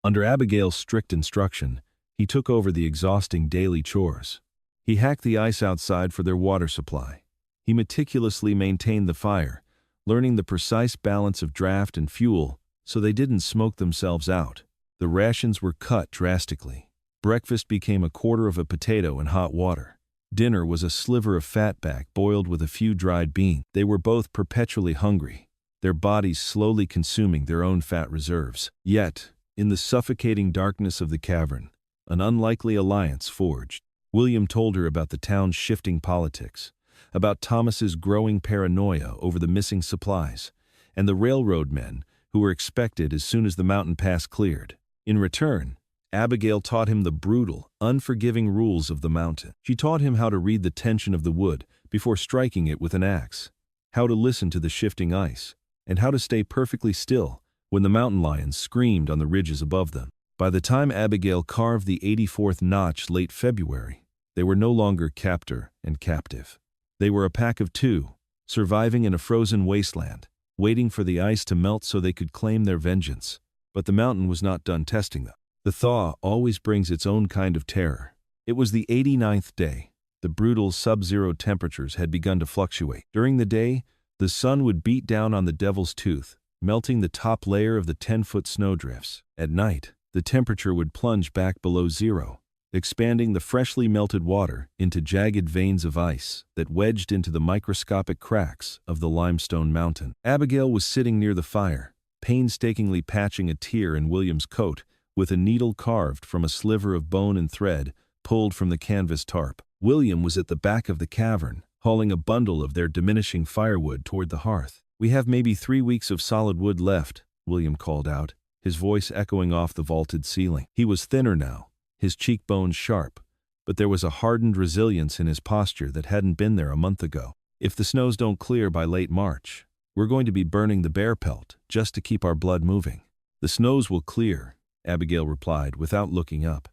Speaker 1: Under Abigail's strict instruction, he took over the exhausting daily chores. He hacked the ice outside for their water supply. He meticulously maintained the fire, learning the precise balance of draft and fuel so they didn't smoke themselves out. The rations were cut drastically. Breakfast became a quarter of a potato in hot water. Dinner was a sliver of fatback boiled with a few dried beans. They were both perpetually hungry, their bodies slowly consuming their own fat reserves. Yet, in the suffocating darkness of the cavern, an unlikely alliance forged. William told her about the town's shifting politics, about Thomas's growing paranoia over the missing supplies, and the railroad men who were expected as soon as the mountain pass cleared. In return, Abigail taught him the brutal, unforgiving rules of the mountain. She taught him how to read the tension of the wood before striking it with an axe, how to listen to the shifting ice, and how to stay perfectly still when the mountain lions screamed on the ridges above them. By the time Abigail carved the 84th notch late February, they were no longer captor and captive. They were a pack of two, surviving in a frozen wasteland, waiting for the ice to melt so they could claim their vengeance. But the mountain was not done testing them. The thaw always brings its own kind of terror. It was the 89th day. The brutal sub-zero temperatures had begun to fluctuate. During the day, the sun would beat down on the Devil's Tooth, melting the top layer of the 10-foot snowdrifts. At night, the temperature would plunge back below zero, expanding the freshly melted water into jagged veins of ice that wedged into the microscopic cracks of the limestone mountain. Abigail was sitting near the fire, painstakingly patching a tear in William's coat with a needle carved from a sliver of bone and thread pulled from the canvas tarp. William was at the back of the cavern, hauling a bundle of their diminishing firewood toward the hearth. "We have maybe 3 weeks of solid wood left," William called out, his voice echoing off the vaulted ceiling. He was thinner now, his cheekbones sharp, but there was a hardened resilience in his posture that hadn't been there a month ago. "If the snows don't clear by late March, we're going to be burning the bear pelt just to keep our blood moving." "The snows will clear," Abigail replied without looking up.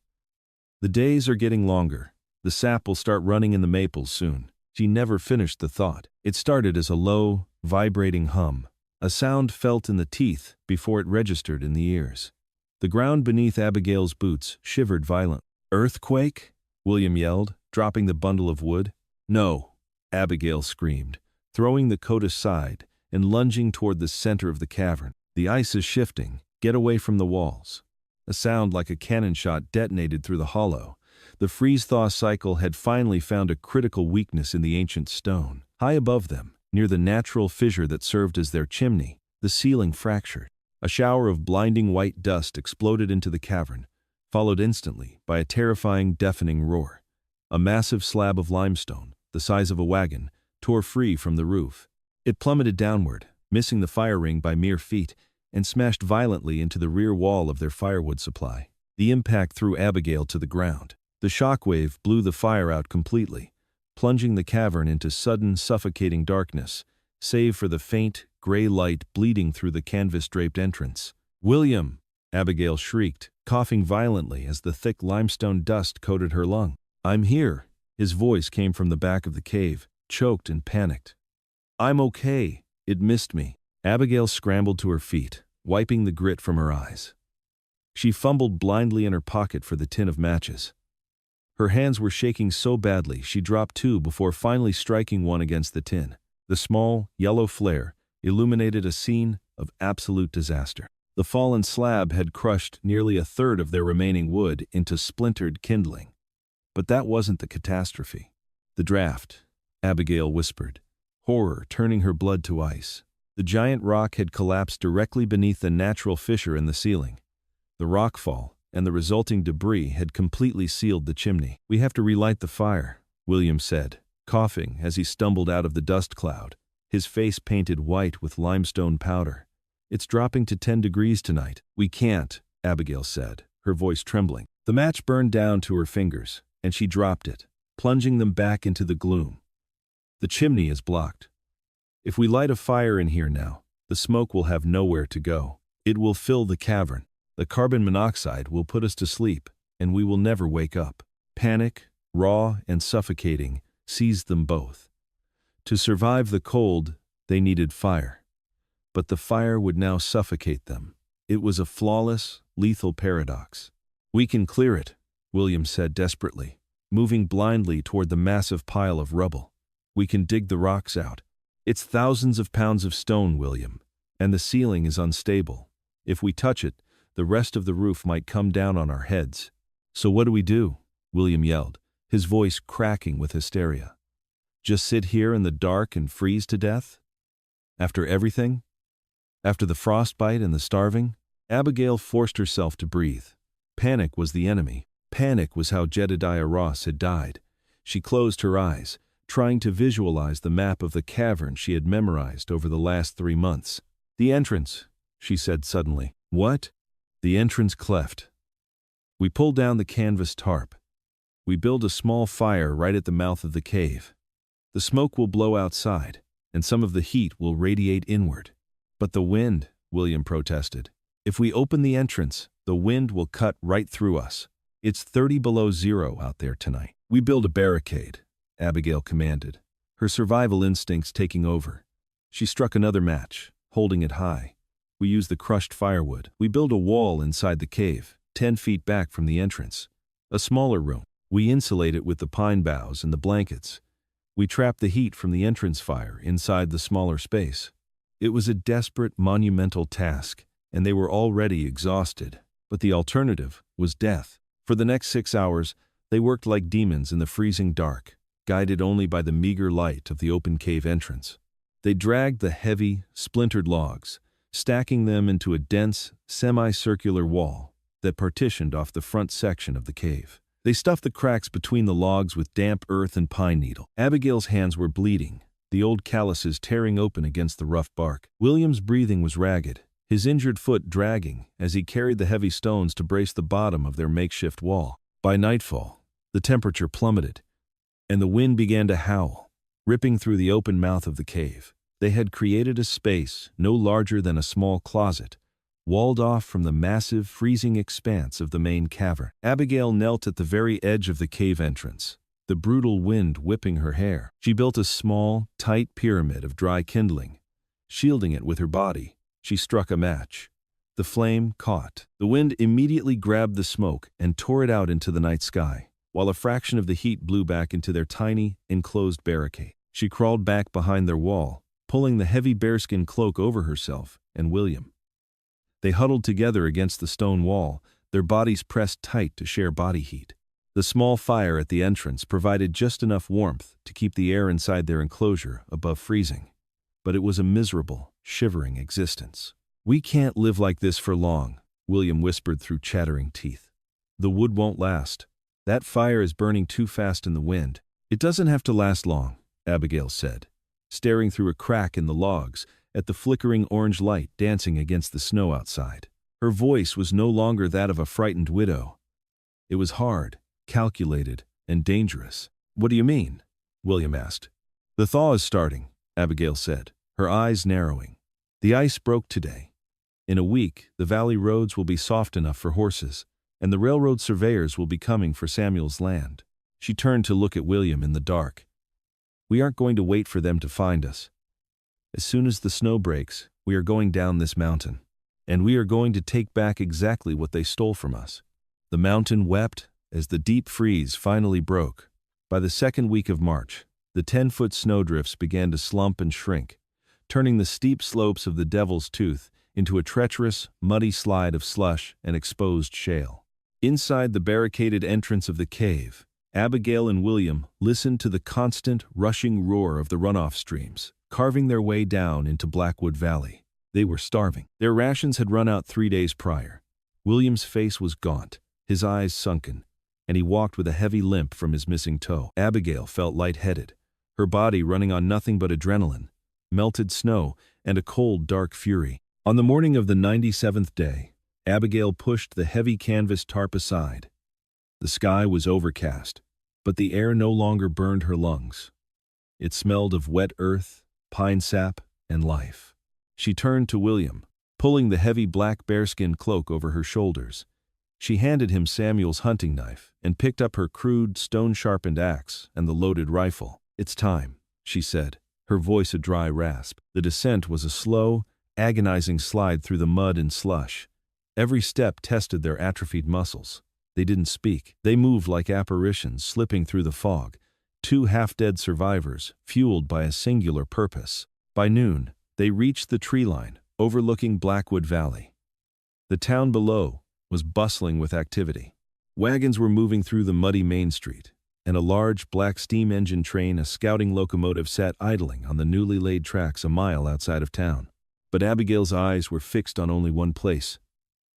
Speaker 1: "The days are getting longer. The sap will start running in the maples soon." She never finished the thought. It started as a low, vibrating hum, a sound felt in the teeth before it registered in the ears. The ground beneath Abigail's boots shivered violently. "Earthquake?" William yelled, dropping the bundle of wood. "No," Abigail screamed, throwing the coat aside and lunging toward the center of the cavern. "The ice is shifting. Get away from the walls." A sound like a cannon shot detonated through the hollow. The freeze-thaw cycle had finally found a critical weakness in the ancient stone. High above them, near the natural fissure that served as their chimney, the ceiling fractured. A shower of blinding white dust exploded into the cavern, followed instantly by a terrifying, deafening roar. A massive slab of limestone, the size of a wagon, tore free from the roof. It plummeted downward, missing the fire ring by mere feet, and smashed violently into the rear wall of their firewood supply. The impact threw Abigail to the ground. The shockwave blew the fire out completely, plunging the cavern into sudden, suffocating darkness, save for the faint, gray light bleeding through the canvas-draped entrance. "William!" Abigail shrieked, coughing violently as the thick limestone dust coated her lung. "I'm here." His voice came from the back of the cave, choked and panicked. "I'm okay. It missed me." Abigail scrambled to her feet, wiping the grit from her eyes. She fumbled blindly in her pocket for the tin of matches. Her hands were shaking so badly she dropped two before finally striking one against the tin. The small, yellow flare illuminated a scene of absolute disaster. The fallen slab had crushed nearly a third of their remaining wood into splintered kindling. But that wasn't the catastrophe. "The draft," Abigail whispered, horror turning her blood to ice. The giant rock had collapsed directly beneath the natural fissure in the ceiling. The rockfall and the resulting debris had completely sealed the chimney. "We have to relight the fire," William said, coughing as he stumbled out of the dust cloud, his face painted white with limestone powder. "It's dropping to 10 degrees tonight." "We can't," Abigail said, her voice trembling. The match burned down to her fingers, and she dropped it, plunging them back into the gloom. "The chimney is blocked. If we light a fire in here now, the smoke will have nowhere to go. It will fill the cavern. The carbon monoxide will put us to sleep, and we will never wake up." Panic, raw and suffocating, seized them both. To survive the cold, they needed fire. But the fire would now suffocate them. It was a flawless, lethal paradox. "We can clear it," William said desperately, moving blindly toward the massive pile of rubble. "We can dig the rocks out. It's thousands of pounds of stone, William, and the ceiling is unstable. If we touch it, the rest of the roof might come down on our heads." "So what do we do?" William yelled, his voice cracking with hysteria. "Just sit here in the dark and freeze to death? After everything? After the frostbite and the starving?" Abigail forced herself to breathe. Panic was the enemy. Panic was how Jedediah Ross had died. She closed her eyes, trying to visualize the map of the cavern she had memorized over the last 3 months. "The entrance," she said suddenly. "What?" "The entrance cleft. We pull down the canvas tarp. We build a small fire right at the mouth of the cave. The smoke will blow outside, and some of the heat will radiate inward." "But the wind," William protested. "If we open the entrance, the wind will cut right through us. It's 30 below zero out there tonight." "We build a barricade," Abigail commanded, her survival instincts taking over. She struck another match, holding it high. "We use the crushed firewood. We build a wall inside the cave, 10 feet back from the entrance. A smaller room. We insulate it with the pine boughs and the blankets. We trap the heat from the entrance fire inside the smaller space." It was a desperate, monumental task, and they were already exhausted. But the alternative was death. For the next 6 hours, they worked like demons in the freezing dark, guided only by the meager light of the open cave entrance. They dragged the heavy, splintered logs, stacking them into a dense, semicircular wall that partitioned off the front section of the cave. They stuffed the cracks between the logs with damp earth and pine needle. Abigail's hands were bleeding, the old calluses tearing open against the rough bark. William's breathing was ragged, his injured foot dragging as he carried the heavy stones to brace the bottom of their makeshift wall. By nightfall, the temperature plummeted, and the wind began to howl, ripping through the open mouth of the cave. They had created a space no larger than a small closet, walled off from the massive, freezing expanse of the main cavern. Abigail knelt at the very edge of the cave entrance, the brutal wind whipping her hair. She built a small, tight pyramid of dry kindling. Shielding it with her body, she struck a match. The flame caught. The wind immediately grabbed the smoke and tore it out into the night sky, while a fraction of the heat blew back into their tiny, enclosed barricade. She crawled back behind their wall, pulling the heavy bearskin cloak over herself and William. They huddled together against the stone wall, their bodies pressed tight to share body heat. The small fire at the entrance provided just enough warmth to keep the air inside their enclosure above freezing. But it was a miserable, shivering existence. "We can't live like this for long," William whispered through chattering teeth. "The wood won't last. That fire is burning too fast in the wind." "It doesn't have to last long," Abigail said, staring through a crack in the logs at the flickering orange light dancing against the snow outside. Her voice was no longer that of a frightened widow. It was hard, calculated, and dangerous. "What do you mean?" William asked. "The thaw is starting," Abigail said, her eyes narrowing. "The ice broke today. In a week, the valley roads will be soft enough for horses, and the railroad surveyors will be coming for Samuel's land." She turned to look at William in the dark. "We aren't going to wait for them to find us. As soon as the snow breaks, we are going down this mountain, and we are going to take back exactly what they stole from us." The mountain wept as the deep freeze finally broke. By the second week of March, the 10-foot snowdrifts began to slump and shrink, turning the steep slopes of the Devil's Tooth into a treacherous, muddy slide of slush and exposed shale. Inside the barricaded entrance of the cave, Abigail and William listened to the constant, rushing roar of the runoff streams, carving their way down into Blackwood Valley. They were starving. Their rations had run out 3 days prior. William's face was gaunt, his eyes sunken, and he walked with a heavy limp from his missing toe. Abigail felt lightheaded, her body running on nothing but adrenaline. melted snow, and a cold, dark fury. On the morning of the 97th day, Abigail pushed the heavy canvas tarp aside. The sky was overcast, but the air no longer burned her lungs. It smelled of wet earth, pine sap, and life. She turned to William, pulling the heavy black bearskin cloak over her shoulders. She handed him Samuel's hunting knife and picked up her crude, stone-sharpened axe and the loaded rifle. "It's time," she said, her voice a dry rasp. The descent was a slow, agonizing slide through the mud and slush. Every step tested their atrophied muscles. They didn't speak. They moved like apparitions slipping through the fog, two half-dead survivors, fueled by a singular purpose. By noon, they reached the tree line, overlooking Blackwood Valley. The town below was bustling with activity. Wagons were moving through the muddy main street, and a large black steam engine train, a scouting locomotive, sat idling on the newly laid tracks a mile outside of town. But Abigail's eyes were fixed on only one place: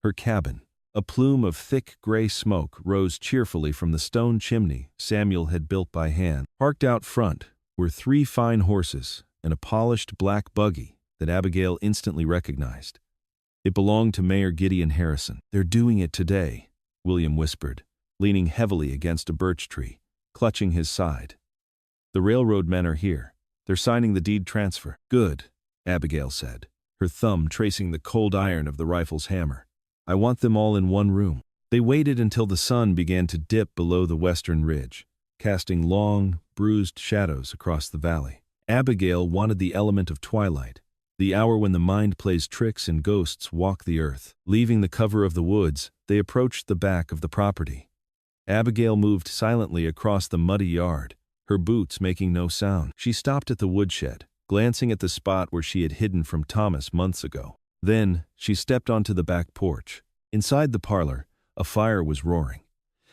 Speaker 1: her cabin. A plume of thick gray smoke rose cheerfully from the stone chimney Samuel had built by hand. Parked out front were 3 fine horses and a polished black buggy that Abigail instantly recognized. It belonged to Mayor Gideon Harrison. "They're doing it today," William whispered, leaning heavily against a birch tree, clutching his side. "The railroad men are here. They're signing the deed transfer." "Good," Abigail said, her thumb tracing the cold iron of the rifle's hammer. "I want them all in one room." They waited until the sun began to dip below the western ridge, casting long, bruised shadows across the valley. Abigail wanted the element of twilight, the hour when the mind plays tricks and ghosts walk the earth. Leaving the cover of the woods, they approached the back of the property. Abigail moved silently across the muddy yard, her boots making no sound. She stopped at the woodshed, glancing at the spot where she had hidden from Thomas months ago. Then, she stepped onto the back porch. Inside the parlor, a fire was roaring.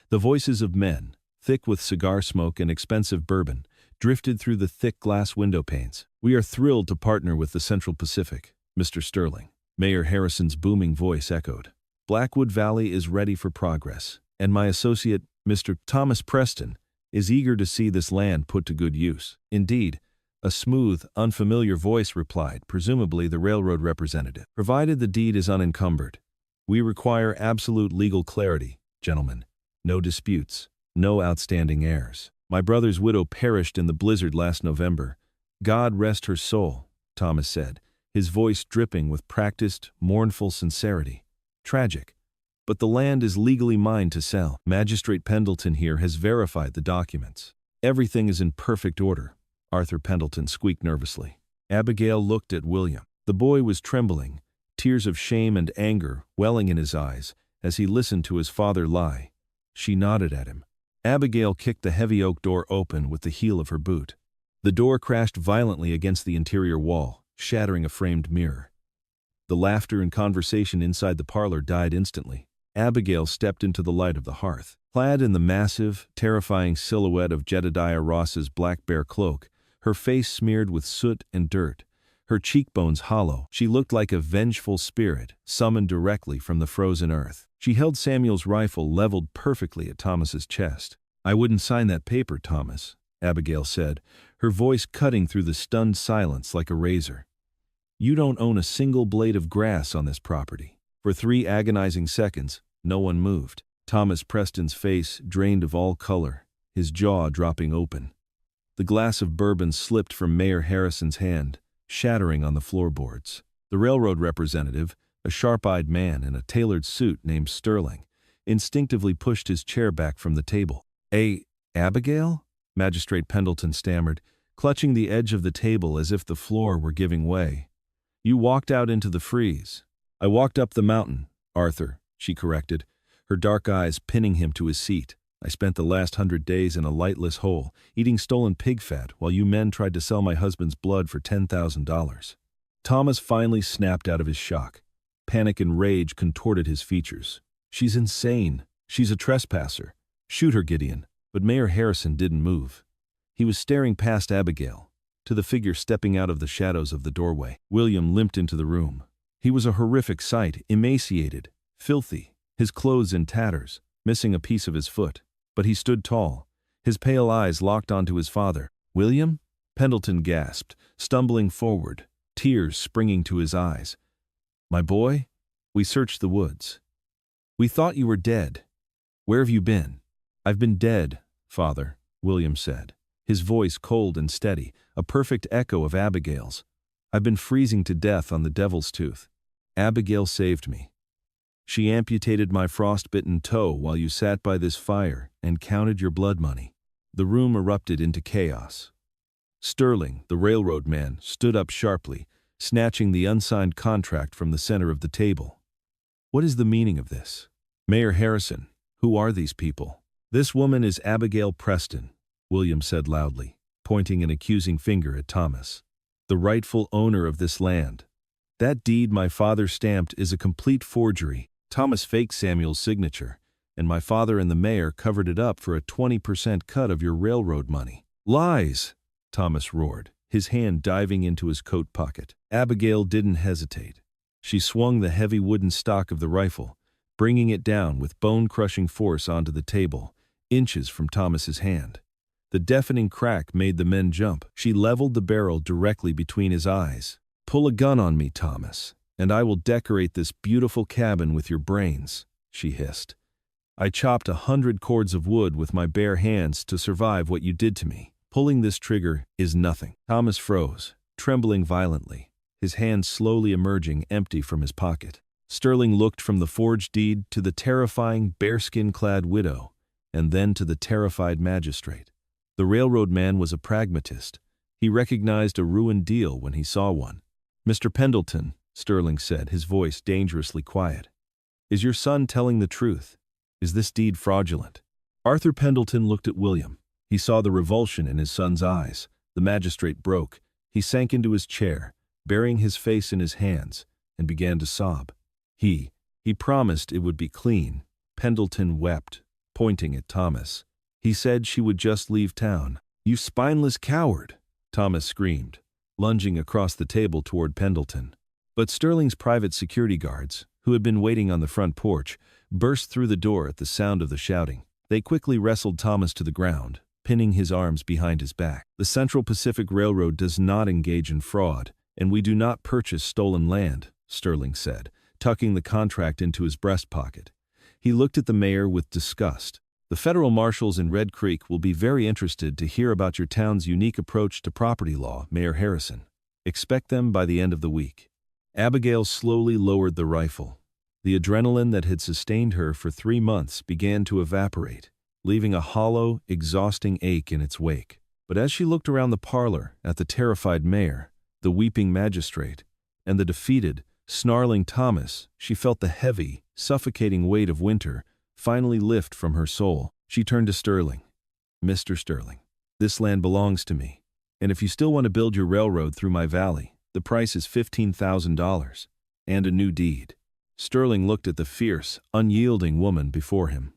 Speaker 1: The voices of men, thick with cigar smoke and expensive bourbon, drifted through the thick glass window panes. "We are thrilled to partner with the Central Pacific, Mr. Sterling," Mayor Harrison's booming voice echoed. "Blackwood Valley is ready for progress, and my associate, Mr. Thomas Preston, is eager to see this land put to good use." "Indeed," a smooth, unfamiliar voice replied, presumably the railroad representative. "Provided the deed is unencumbered. We require absolute legal clarity, gentlemen. No disputes, no outstanding heirs. My brother's widow perished in the blizzard last November. God rest her soul," Thomas said, his voice dripping with practiced, mournful sincerity. "Tragic. But the land is legally mine to sell. Magistrate Pendleton here has verified the documents. Everything is in perfect order," Arthur Pendleton squeaked nervously. Abigail looked at William. The boy was trembling, tears of shame and anger welling in his eyes as he listened to his father lie. She nodded at him. Abigail kicked the heavy oak door open with the heel of her boot. The door crashed violently against the interior wall, shattering a framed mirror. The laughter and conversation inside the parlor died instantly. Abigail stepped into the light of the hearth. Clad in the massive, terrifying silhouette of Jedediah Ross's black bear cloak, her face smeared with soot and dirt, her cheekbones hollow, she looked like a vengeful spirit summoned directly from the frozen earth. She held Samuel's rifle leveled perfectly at Thomas's chest. "I wouldn't sign that paper, Thomas," Abigail said, her voice cutting through the stunned silence like a razor. "You don't own a single blade of grass on this property." For 3 agonizing seconds, no one moved. Thomas Preston's face drained of all color, his jaw dropping open. The glass of bourbon slipped from Mayor Harrison's hand, shattering on the floorboards. The railroad representative, a sharp-eyed man in a tailored suit named Sterling, instinctively pushed his chair back from the table. Abigail?" Magistrate Pendleton stammered, clutching the edge of the table as if the floor were giving way. "You walked out into the freeze." "I walked up the mountain, Arthur," she corrected, her dark eyes pinning him to his seat. "I spent the last 100 days in a lightless hole, eating stolen pig fat while you men tried to sell my husband's blood for $10,000. Thomas finally snapped out of his shock. Panic and rage contorted his features. "She's insane. She's a trespasser. Shoot her, Gideon." But Mayor Harrison didn't move. He was staring past Abigail, to the figure stepping out of the shadows of the doorway. William limped into the room. He was a horrific sight, emaciated, filthy, his clothes in tatters, missing a piece of his foot. But he stood tall, his pale eyes locked onto his father. "William?" Pendleton gasped, stumbling forward, tears springing to his eyes. "My boy, we searched the woods. We thought you were dead. Where have you been?" "I've been dead, Father," William said, his voice cold and steady, a perfect echo of Abigail's. "I've been freezing to death on the Devil's Tooth. Abigail saved me. She amputated my frostbitten toe while you sat by this fire and counted your blood money." The room erupted into chaos. Sterling, the railroad man, stood up sharply, snatching the unsigned contract from the center of the table. "What is the meaning of this? Mayor Harrison, who are these people?" "This woman is Abigail Preston," William said loudly, pointing an accusing finger at Thomas. "The rightful owner of this land. That deed my father stamped is a complete forgery. Thomas faked Samuel's signature, and my father and the mayor covered it up for a 20% cut of your railroad money." "Lies!" Thomas roared, his hand diving into his coat pocket. Abigail didn't hesitate. She swung the heavy wooden stock of the rifle, bringing it down with bone-crushing force onto the table, inches from Thomas's hand. The deafening crack made the men jump. She leveled the barrel directly between his eyes. "Pull a gun on me, Thomas, and I will decorate this beautiful cabin with your brains," she hissed. "I chopped 100 cords of wood with my bare hands to survive what you did to me. Pulling this trigger is nothing." Thomas froze, trembling violently, his hand slowly emerging empty from his pocket. Sterling looked from the forged deed to the terrifying, bearskin-clad widow, and then to the terrified magistrate. The railroad man was a pragmatist. He recognized a ruined deal when he saw one. "Mr. Pendleton," Sterling said, his voice dangerously quiet, "is your son telling the truth? Is this deed fraudulent?" Arthur Pendleton looked at William. He saw the revulsion in his son's eyes. The magistrate broke. He sank into his chair, burying his face in his hands, and began to sob. He promised it would be clean. Pendleton wept, pointing at Thomas. "He said she would just leave town." "You spineless coward!" Thomas screamed, lunging across the table toward Pendleton. But Sterling's private security guards, who had been waiting on the front porch, burst through the door at the sound of the shouting. They quickly wrestled Thomas to the ground, pinning his arms behind his back. "The Central Pacific Railroad does not engage in fraud, and we do not purchase stolen land," Sterling said, tucking the contract into his breast pocket. He looked at the mayor with disgust. "The federal marshals in Red Creek will be very interested to hear about your town's unique approach to property law, Mayor Harrison. Expect them by the end of the week." Abigail slowly lowered the rifle. The adrenaline that had sustained her for 3 months began to evaporate, leaving a hollow, exhausting ache in its wake. But as she looked around the parlor at the terrified mayor, the weeping magistrate, and the defeated, snarling Thomas, she felt the heavy, suffocating weight of winter finally lift from her soul. She turned to Sterling. "Mr. Sterling, this land belongs to me, and if you still want to build your railroad through my valley, the price is $15,000 and a new deed." Sterling looked at the fierce, unyielding woman before him.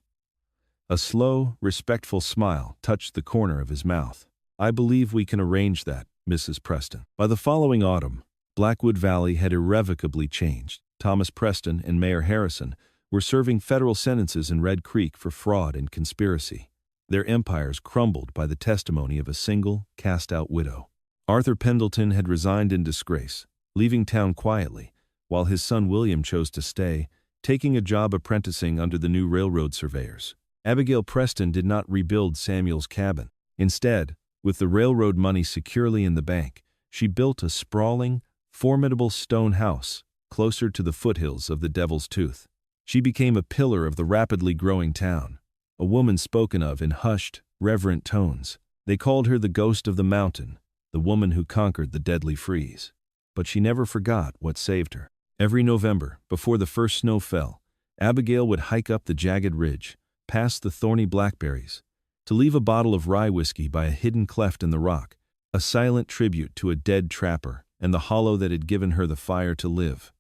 Speaker 1: A slow, respectful smile touched the corner of his mouth. "I believe we can arrange that, Mrs. Preston." By the following autumn, Blackwood Valley had irrevocably changed. Thomas Preston and Mayor Harrison were serving federal sentences in Red Creek for fraud and conspiracy. Their empires crumbled by the testimony of a single, cast-out widow. Arthur Pendleton had resigned in disgrace, leaving town quietly, while his son William chose to stay, taking a job apprenticing under the new railroad surveyors. Abigail Preston did not rebuild Samuel's cabin. Instead, with the railroad money securely in the bank, she built a sprawling, formidable stone house closer to the foothills of the Devil's Tooth. She became a pillar of the rapidly growing town, a woman spoken of in hushed, reverent tones. They called her the ghost of the mountain, the woman who conquered the deadly freeze. But she never forgot what saved her. Every November, before the first snow fell, Abigail would hike up the jagged ridge, past the thorny blackberries, to leave a bottle of rye whiskey by a hidden cleft in the rock, a silent tribute to a dead trapper and the hollow that had given her the fire to live.